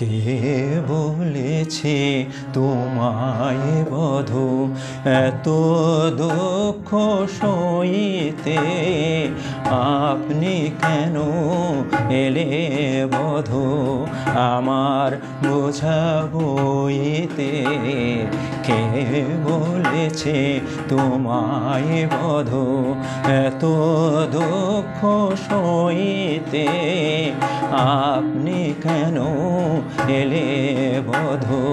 কে বলেছে তোমায় বধূ এত দুঃখ সইতে? আপনি কেন এলে বধূ আমার বোঝা বইতে? কে বলেছে তোমায় বধূ এত দুঃখ সইতে? আপনি কেন এলে বধূ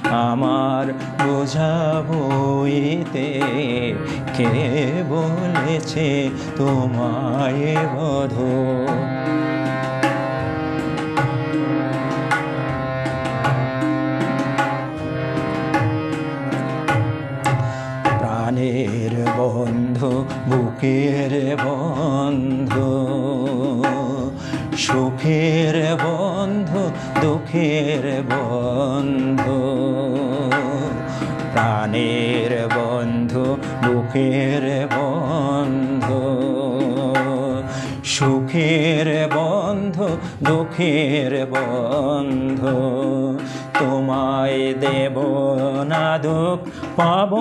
আমার বোঝা বইতে? কে বলেছে তোমায় বধূ? প্রাণের বন্ধু বুকের বন্ধু, সুখের বন্ধু দুঃখের বন্ধু। প্রাণের বন্ধু বুকের বন্ধু, সুখের বন্ধু দুঃখের বন্ধু। তোমায় দেব না দুঃখ পাব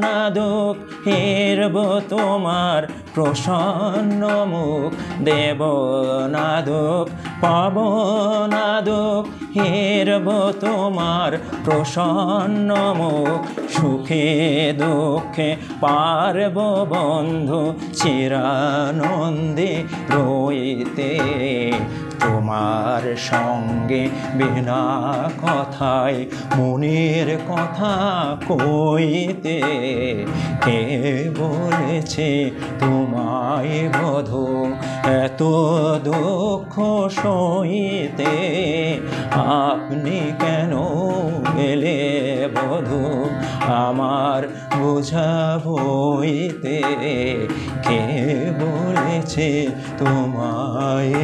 না দুঃখ, হেরব তোমার প্রসন্ন মুখ। দেব না দুঃখ পাব না দুঃখ, হেরব তোমার প্রসন্ন মুখ। সুখে দুঃখে পারব বন্ধু চিরানন্দে রইতে। তোমার সঙ্গে বিনা কথায় মনের কথা কইতে। কে বলেছে তোমায় বধূ এত দুঃখ সইতে? আপনি কেন এলে বধূ আমার বোঝা বইতে? কে বলেছে তোমায়